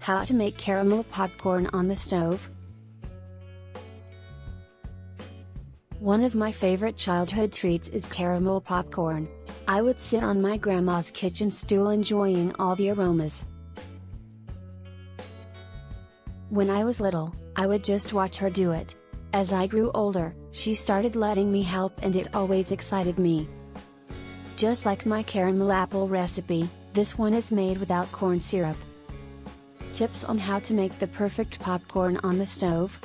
How to make caramel popcorn on the stove. One of my favorite childhood treats is caramel popcorn. I would sit on my grandma's kitchen stool enjoying all the aromas. When I was little, I would just watch her do it. As I grew older, she started letting me help and it always excited me. Just like my caramel apple recipe, this one is made without corn syrup. Tips on how to make the perfect popcorn on the stove.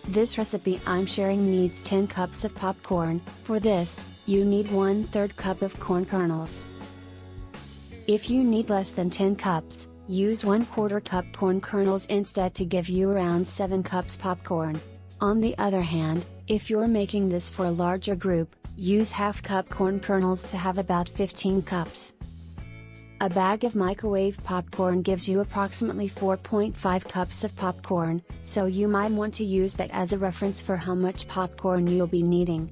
This recipe I'm sharing needs 10 cups of popcorn. For this, you need 1/3 cup of corn kernels. If you need less than 10 cups, use 1/4 cup corn kernels instead to give you around 7 cups popcorn. On the other hand, if you're making this for a larger group, use 1/2 cup corn kernels to have about 15 cups. A bag of microwave popcorn gives you approximately 4.5 cups of popcorn, so you might want to use that as a reference for how much popcorn you'll be needing.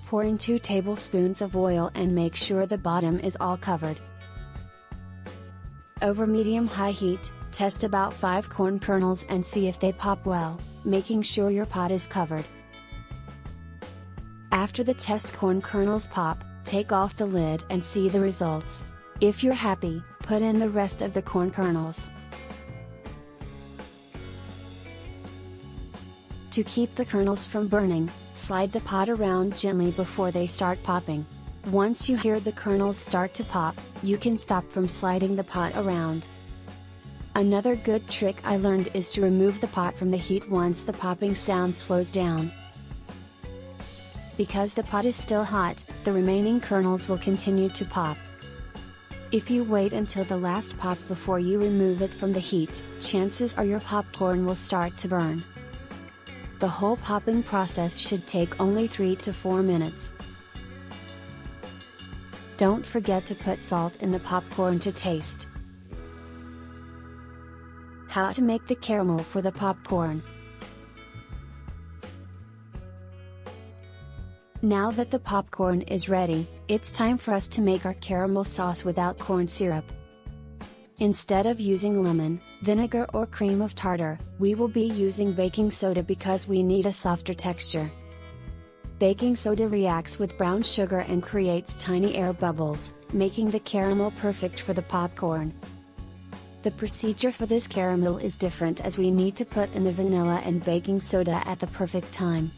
Pour in 2 tablespoons of oil and make sure the bottom is all covered. Over medium-high heat, test about 5 corn kernels and see if they pop well, making sure your pot is covered. After the test corn kernels pop, take off the lid and see the results. If you're happy, put in the rest of the corn kernels. To keep the kernels from burning, slide the pot around gently before they start popping. Once you hear the kernels start to pop, you can stop from sliding the pot around. Another good trick I learned is to remove the pot from the heat once the popping sound slows down. Because the pot is still hot, the remaining kernels will continue to pop. If you wait until the last pop before you remove it from the heat, chances are your popcorn will start to burn. The whole popping process should take only 3 to 4 minutes. Don't forget to put salt in the popcorn to taste. How to make the caramel for the popcorn. Now that the popcorn is ready, it's time for us to make our caramel sauce without corn syrup. Instead of using lemon, vinegar or cream of tartar, we will be using baking soda because we need a softer texture. Baking soda reacts with brown sugar and creates tiny air bubbles, making the caramel perfect for the popcorn. The procedure for this caramel is different as we need to put in the vanilla and baking soda at the perfect time.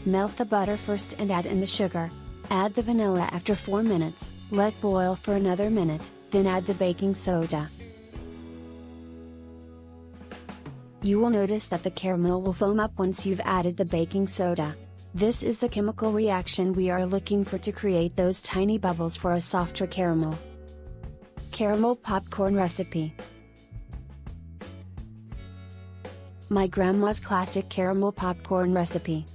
Melt the butter first and add in the sugar. Add the vanilla after 4 minutes, let boil for another minute, then add the baking soda. You will notice that the caramel will foam up once you've added the baking soda. This is the chemical reaction we are looking for to create those tiny bubbles for a softer caramel. Caramel popcorn recipe. My grandma's classic caramel popcorn recipe.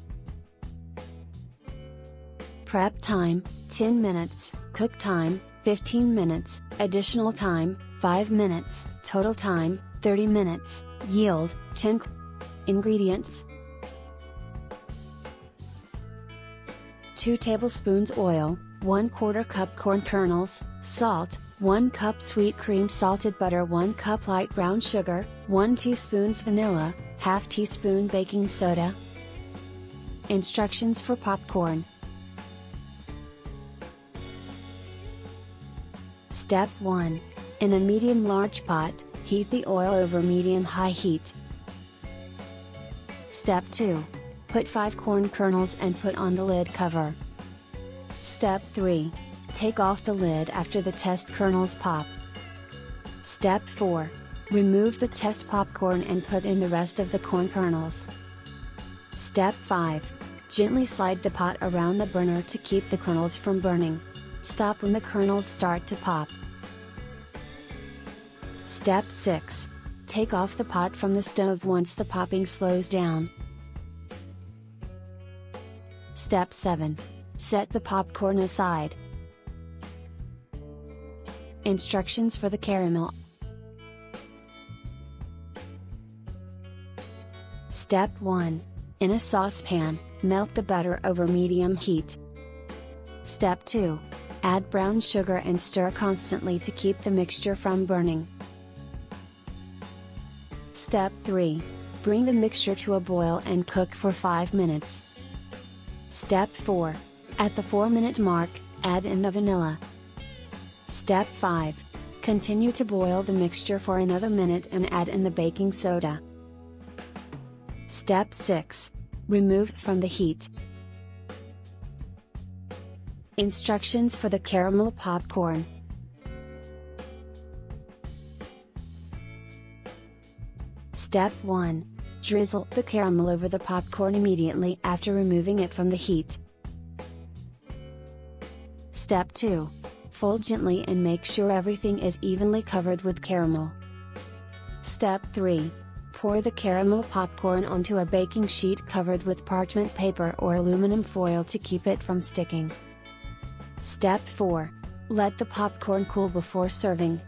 Prep time, 10 minutes, cook time, 15 minutes, additional time, 5 minutes, total time, 30 minutes, yield, 10. Ingredients: 2 tablespoons oil, 1/4 cup corn kernels, salt, 1 cup sweet cream salted butter 1 cup light brown sugar, 1 teaspoon vanilla, 1/2 teaspoon baking soda. Instructions for popcorn. Step 1. In a medium-large pot, heat the oil over medium-high heat. Step 2. Put 5 corn kernels and put on the lid cover. Step 3. Take off the lid after the test kernels pop. Step 4. Remove the test popcorn and put in the rest of the corn kernels. Step 5. Gently slide the pot around the burner to keep the kernels from burning. Stop when the kernels start to pop. Step 6. Take off the pot from the stove once the popping slows down. Step 7. Set the popcorn aside. Instructions for the caramel. Step 1. In a saucepan, melt the butter over medium heat. Step 2. Add brown sugar and stir constantly to keep the mixture from burning. Step 3. Bring the mixture to a boil and cook for 5 minutes. Step 4. At the 4-minute mark, add in the vanilla. Step 5. Continue to boil the mixture for another minute and add in the baking soda. Step 6. Remove from the heat. Instructions for the caramel popcorn. Step 1. Drizzle the caramel over the popcorn immediately after removing it from the heat. Step 2. Fold gently and make sure everything is evenly covered with caramel. Step 3. Pour the caramel popcorn onto a baking sheet covered with parchment paper or aluminum foil to keep it from sticking. Step 4. Let the popcorn cool before serving,